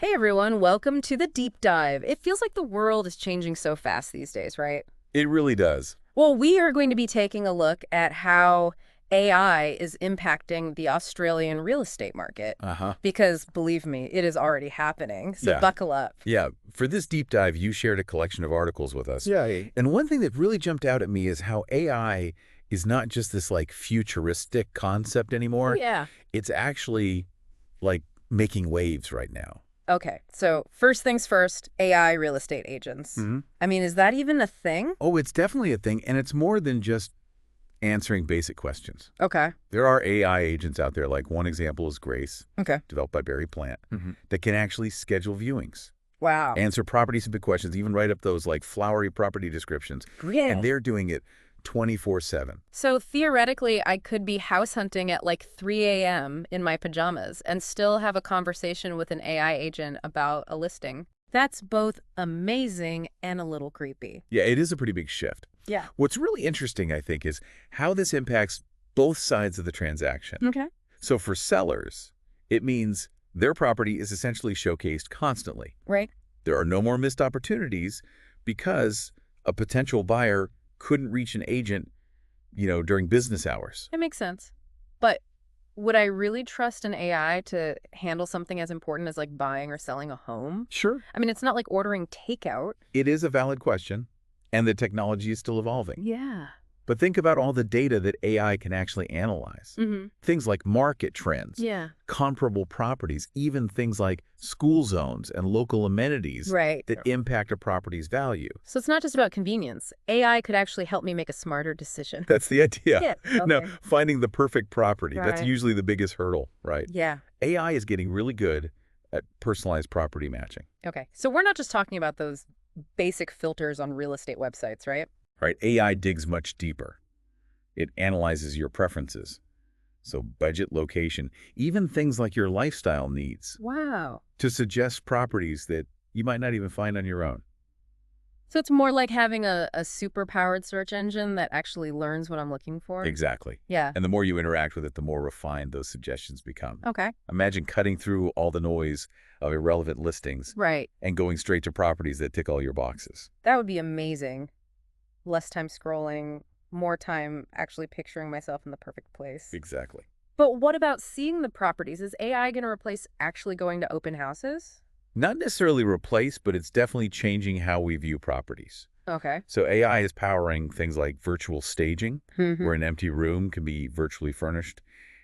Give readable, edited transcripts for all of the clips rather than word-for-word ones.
Hey everyone, welcome to the deep dive. It feels like the world is changing so fast these days, right? It really does. Well, we are going to be taking a look at how AI is impacting the Australian real estate market. Uh-huh. Because believe me, it is already happening. So Yeah. buckle up. Yeah. For this deep dive, you shared a collection of articles with us. Yeah. And one thing that really jumped out at me is how AI is not just this like futuristic concept Oh, anymore. yeah. It's actually like making waves right now. Okay, so first things first, AI real estate agents. Mm-hmm. I mean, is that even a thing? Oh, it's definitely a thing. And it's more than just answering basic questions. Okay. There are AI agents out there. Like one example is Grace, Okay. developed by Barry Plant, Mm-hmm. that can actually schedule viewings. Wow. Answer property-specific questions, even write up those like flowery property descriptions. Yeah. And they're doing it 24/7. So theoretically, I could be house hunting at like 3 a.m. in my pajamas and still have a conversation with an AI agent about a listing. That's both amazing and a little creepy. Yeah, it is a pretty big shift. Yeah. What's really interesting, I think, is how this impacts both sides of the transaction. Okay. So for sellers, it means their property is essentially showcased constantly. Right. There are no more missed opportunities because a potential buyer couldn't reach an agent, during business hours. It makes sense. But would I really trust an AI to handle something as important as like buying or selling a home? Sure. I mean, it's not like ordering takeout. It is a valid question, and the technology is still evolving. Yeah. But think about all the data that AI can actually analyze. Mm-hmm. Things like market trends, Yeah. comparable properties, even things like school zones and local amenities Right. that impact a property's value. So it's not just about convenience. AI could actually help me make a smarter decision. That's the idea. Yeah. Now, Okay. finding the perfect property, that's Right. usually the biggest hurdle, right? Yeah. AI is getting really good at personalized property matching, Okay. So we're not just talking about those basic filters on real estate websites, right? right? AI digs much deeper. It analyzes your preferences. So budget, location, even things like your lifestyle needs, Wow. to suggest properties that you might not even find on your own. So it's more like having a super-powered search engine that actually learns what I'm looking for? Exactly. Yeah. And the more you interact with it, the more refined those suggestions become. Okay. Imagine cutting through all the noise of irrelevant listings Right. and going straight to properties that tick all your boxes. That would be amazing. Less time scrolling, more time actually picturing myself in the perfect place. Exactly. But what about seeing the properties? Is AI going to replace actually going to open houses? Not necessarily replace, but it's definitely changing how we view properties. Okay. So AI is powering things like virtual staging, Mhm. where an empty room can be virtually furnished,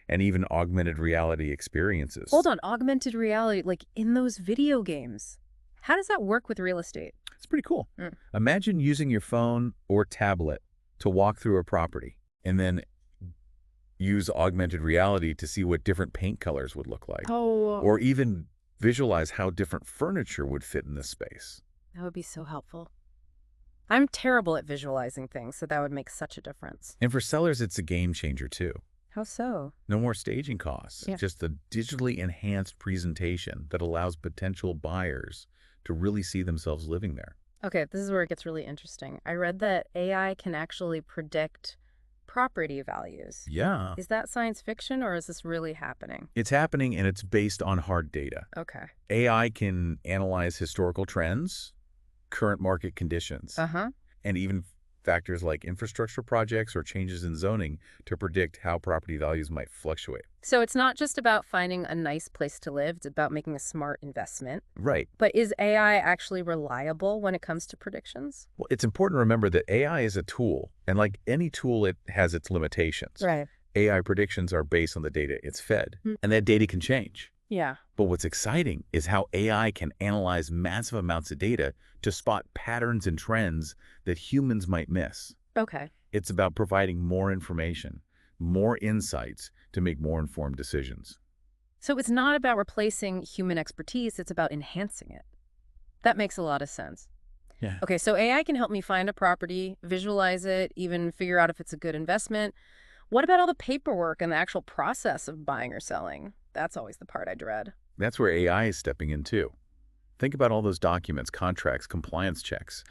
and even augmented reality experiences. Hold on, augmented reality, like in those video games. How does that work with real estate? It's pretty cool. Mm. Imagine using your phone or tablet to walk through a property and then use augmented reality to see what different paint colors would look like, Oh, or even visualize how different furniture would fit in this space. that would be so helpful. I'm terrible at visualizing things, so that would make such a difference. And for sellers, it's a game changer too. How so? No more staging costs, Yeah. just a digitally enhanced presentation that allows potential buyers to really see themselves living there. Okay, this is where it gets really interesting. I read that AI can actually predict property values. Yeah, Is that science fiction or is this really happening? it's happening, and it's based on hard data. Okay. AI can analyze historical trends, current market conditions, Uh-huh. and even factors like infrastructure projects or changes in zoning to predict how property values might fluctuate. So it's not just about finding a nice place to live, it's about making a smart investment. Right. But is AI actually reliable when it comes to predictions? Well, it's important to remember that AI is a tool, and like any tool, it has its limitations. Right. AI predictions are based on the data it's fed, Hmm. and that data can change. Yeah. But what's exciting is how AI can analyze massive amounts of data to spot patterns and trends that humans might miss. Okay. It's about providing more information, more insights to make more informed decisions. So it's not about replacing human expertise, it's about enhancing it. That makes a lot of sense. Yeah. Okay, so AI can help me find a property, visualize it, even figure out if it's a good investment. What about all the paperwork and the actual process of buying or selling? That's always the part I dread. That's where AI is stepping in too. Think about all those documents, contracts, compliance checks.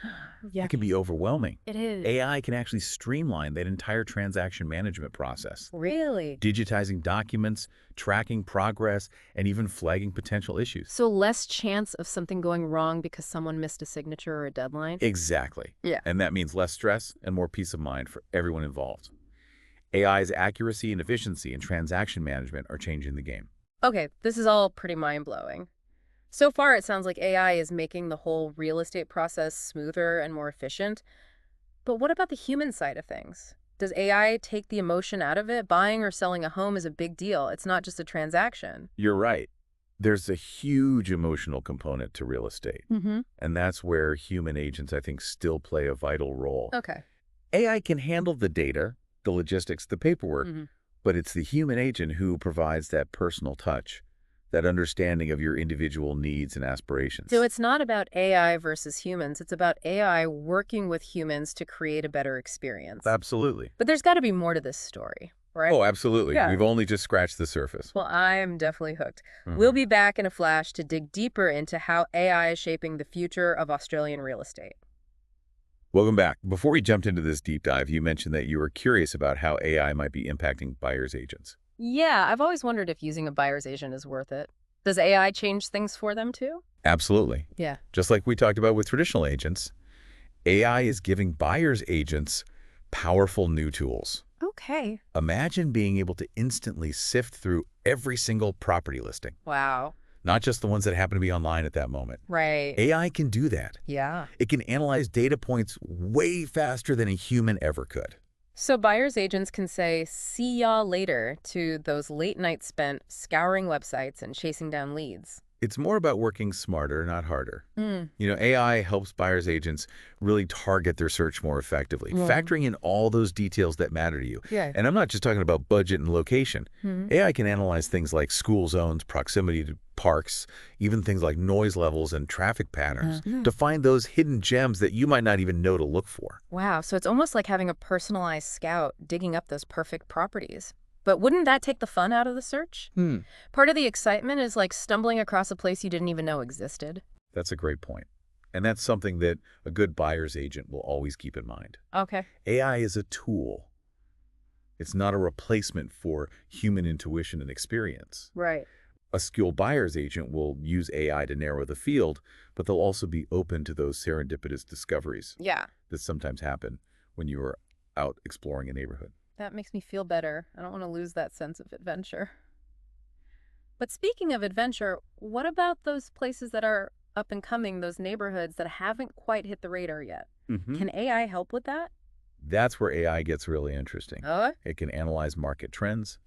Yeah, That can be overwhelming. it is. AI can actually streamline that entire transaction management process, Really? digitizing documents, tracking progress, and even flagging potential issues. So less chance of something going wrong because someone missed a signature or a deadline? Exactly. Yeah. And that means less stress and more peace of mind for everyone involved. AI's accuracy and efficiency in transaction management are changing the game. Okay, this is all pretty mind-blowing. So far, it sounds like AI is making the whole real estate process smoother and more efficient. But what about the human side of things? Does AI take the emotion out of it? Buying or selling a home is a big deal. It's not just a transaction. You're right. There's a huge emotional component to real estate, Mm-hmm. and that's where human agents, I think, still play a vital role. Okay. AI can handle the data, the logistics, the paperwork, Mm-hmm. but it's the human agent who provides that personal touch, that understanding of your individual needs and aspirations. So it's not about AI versus humans. It's about AI working with humans to create a better experience. Absolutely. But there's got to be more to this story, right? Oh, absolutely. Yeah. We've only just scratched the surface. Well, I'm definitely hooked. Mhm. We'll be back in a flash to dig deeper into how AI is shaping the future of Australian real estate. Welcome back. Before we jumped into this deep dive, you mentioned that you were curious about how AI might be impacting buyers' agents. Yeah, I've always wondered if using a buyer's agent is worth it. Does AI change things for them too? Absolutely. Yeah. Just like we talked about with traditional agents, AI is giving buyers' agents powerful new tools. Okay. Imagine being able to instantly sift through every single property listing, Wow. not just the ones that happen to be online at that moment. Right. AI can do that. Yeah. It can analyze data points way faster than a human ever could. So buyer's agents can say, see y'all later, to those late nights spent scouring websites and chasing down leads. It's more about working smarter, not harder. Mm. AI helps buyers agents really target their search more effectively, Yeah. factoring in all those details that matter to you. Yeah. And I'm not just talking about budget and location. Hmm. AI can analyze things like school zones, proximity to parks, even things like noise levels and traffic patterns to find those hidden gems that you might not even know to look for. Wow, so it's almost like having a personalized scout digging up those perfect properties. But wouldn't that take the fun out of the search? Part of the excitement is like stumbling across a place you didn't even know existed. That's a great point. And that's something that a good buyer's agent will always keep in mind. Okay. AI is a tool. It's not a replacement for human intuition and experience. Right. A skilled buyer's agent will use AI to narrow the field, but they'll also be open to those serendipitous discoveries Yeah, that sometimes happen when you are out exploring a neighborhood. that makes me feel better. I don't want to lose that sense of adventure. But speaking of adventure, what about those places that are up and coming, those neighborhoods that haven't quite hit the radar yet? Can AI help with that? That's where AI gets really interesting. Oh, It can analyze market trends,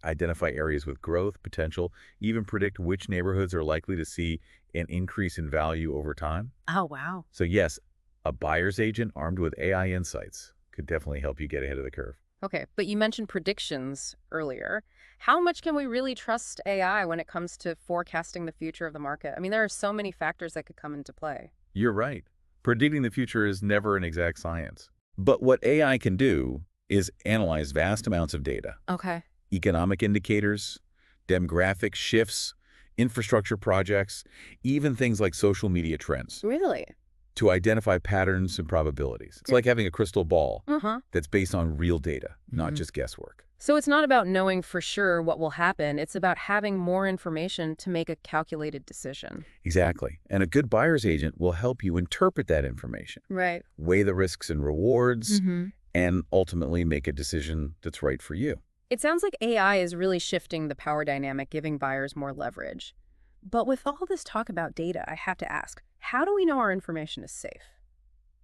identify areas with growth potential, even predict which neighborhoods are likely to see an increase in value over time. oh, wow. So yes, a buyer's agent armed with AI insights could definitely help you get ahead of the curve. Okay, but you mentioned predictions earlier. How much can we really trust AI when it comes to forecasting the future of the market? I mean, there are so many factors that could come into play. You're right. Predicting the future is never an exact science. But what AI can do is analyze vast amounts of data, Okay. economic indicators, demographic shifts, infrastructure projects, even things like social media trends Really? to identify patterns and probabilities. It's like having a crystal ball Uh-huh. that's based on real data, not Mhm. just guesswork. So it's not about knowing for sure what will happen. It's about having more information to make a calculated decision. Exactly. And a good buyer's agent will help you interpret that information, Right. weigh the risks and rewards, Mm-hmm. and ultimately make a decision that's right for you. It sounds like AI is really shifting the power dynamic, giving buyers more leverage. But with all this talk about data, I have to ask, how do we know our information is safe?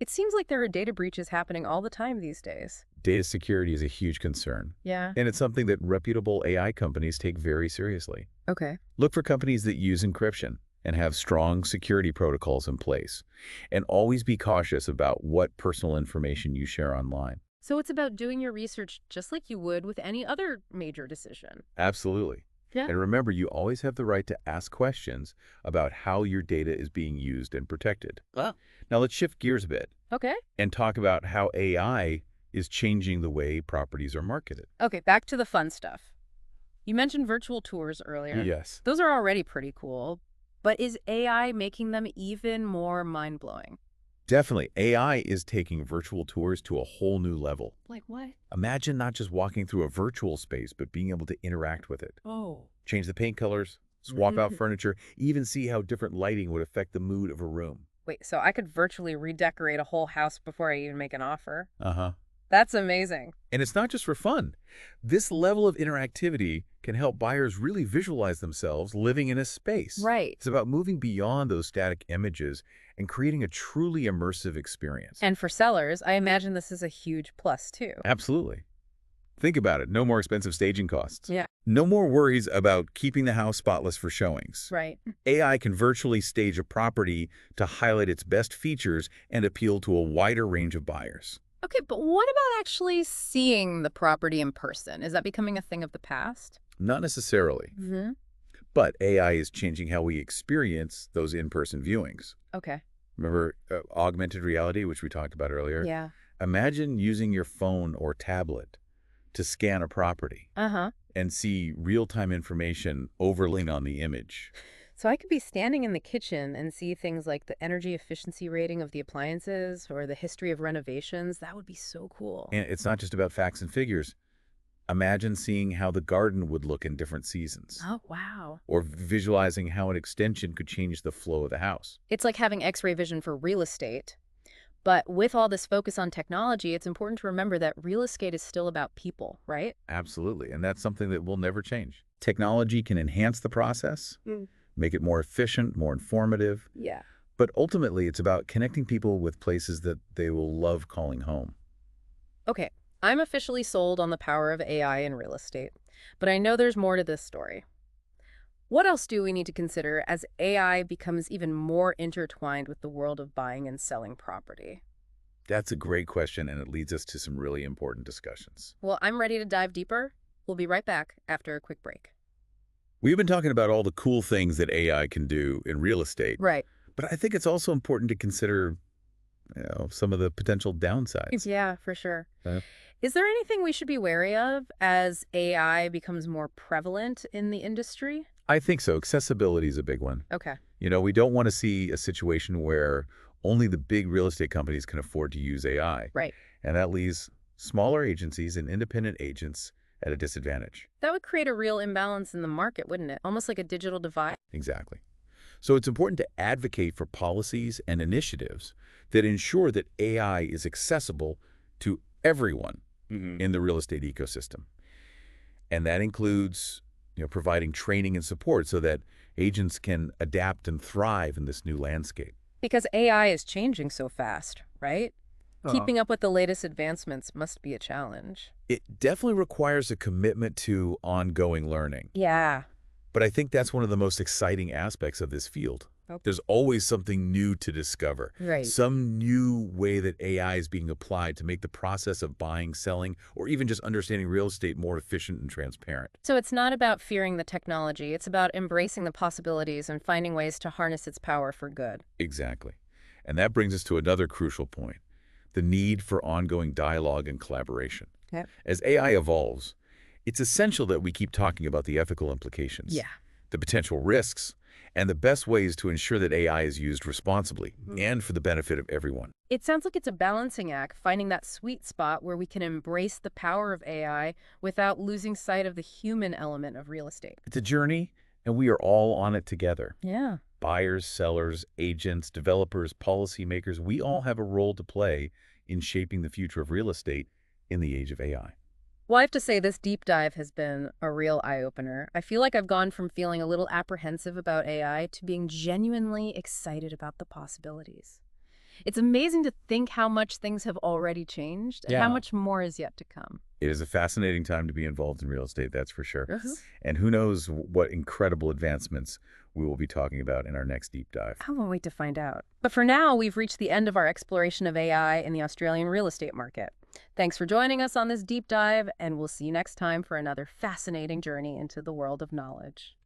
It seems like there are data breaches happening all the time these days. Data security is a huge concern, Yeah. and it's something that reputable AI companies take very seriously. Okay. Look for companies that use encryption and have strong security protocols in place, and always be cautious about what personal information you share online. So it's about doing your research just like you would with any other major decision. Absolutely. Yeah. And remember, you always have the right to ask questions about how your data is being used and protected. Oh. Now let's shift gears a bit Okay. and talk about how AI is changing the way properties are marketed. Okay, back to the fun stuff. You mentioned virtual tours earlier. Yes. Those are already pretty cool. But is AI making them even more mind-blowing? Definitely, AI is taking virtual tours to a whole new level. Like what? Imagine not just walking through a virtual space, but being able to interact with it. Oh. Change the paint colors, swap out furniture, even see how different lighting would affect the mood of a room. Wait, so I could virtually redecorate a whole house before I even make an offer? Uh-huh. That's amazing. And it's not just for fun. This level of interactivity can help buyers really visualize themselves living in a space. Right. It's about moving beyond those static images and creating a truly immersive experience. And for sellers, I imagine this is a huge plus too. Absolutely. Think about it. No more expensive staging costs. Yeah. No more worries about keeping the house spotless for showings. Right. AI can virtually stage a property to highlight its best features and appeal to a wider range of buyers. Okay, but what about actually seeing the property in person? Is that becoming a thing of the past? Not necessarily, Mm-hmm. but AI is changing how we experience those in-person viewings. Okay. Remember augmented reality, which we talked about earlier? Yeah. Imagine using your phone or tablet to scan a property Uh-huh. and see real-time information overlaying on the image. So I could be standing in the kitchen and see things like the energy efficiency rating of the appliances or the history of renovations. That would be so cool. And it's not just about facts and figures. Imagine seeing how the garden would look in different seasons, Oh, wow. or visualizing how an extension could change the flow of the house. It's like having X-ray vision for real estate. But with all this focus on technology, it's important to remember that real estate is still about people, right? Absolutely, and that's something that will never change. Technology can enhance the process, make it more efficient, more informative, Yeah. but ultimately it's about connecting people with places that they will love calling home. Okay, I'm officially sold on the power of AI in real estate, but I know there's more to this story. What else do we need to consider as AI becomes even more intertwined with the world of buying and selling property? That's a great question, and it leads us to some really important discussions. Well, I'm ready to dive deeper. We'll be right back after a quick break. We've been talking about all the cool things that AI can do in real estate, Right. but I think it's also important to consider some of the potential downsides. Yeah, for sure. Uh, Is there anything we should be wary of as AI becomes more prevalent in the industry? I think so. Accessibility is a big one. Okay. We don't want to see a situation where only the big real estate companies can afford to use AI, Right. and that leaves smaller agencies and independent agents at a disadvantage. That would create a real imbalance in the market, wouldn't it? Almost like a digital divide. Exactly. So it's important to advocate for policies and initiatives that ensure that AI is accessible to everyone in the real estate ecosystem. And that includes, providing training and support so that agents can adapt and thrive in this new landscape. Because AI is changing so fast, right? Keeping up with the latest advancements must be a challenge. It definitely requires a commitment to ongoing learning. Yeah. But I think that's one of the most exciting aspects of this field. Okay. There's always something new to discover. Right. Some new way that AI is being applied to make the process of buying, selling, or even just understanding real estate more efficient and transparent. So it's not about fearing the technology. It's about embracing the possibilities and finding ways to harness its power for good. Exactly. And that brings us to another crucial point, the need for ongoing dialogue and collaboration. Okay. As AI evolves, it's essential that we keep talking about the ethical implications, Yeah. the potential risks, and the best ways to ensure that AI is used responsibly and for the benefit of everyone. It sounds like it's a balancing act, finding that sweet spot where we can embrace the power of AI without losing sight of the human element of real estate. It's a journey, and we are all on it together. Yeah. Buyers, sellers, agents, developers, policymakers, we all have a role to play in shaping the future of real estate in the age of AI. Well, I have to say this deep dive has been a real eye-opener. I feel like I've gone from feeling a little apprehensive about AI to being genuinely excited about the possibilities. It's amazing to think how much things have already changed and how much more is yet to come. It is a fascinating time to be involved in real estate, that's for sure. Uh-huh. And who knows what incredible advancements we will be talking about in our next deep dive. I won't wait to find out. But for now, we've reached the end of our exploration of AI in the Australian real estate market. Thanks for joining us on this deep dive, and we'll see you next time for another fascinating journey into the world of knowledge.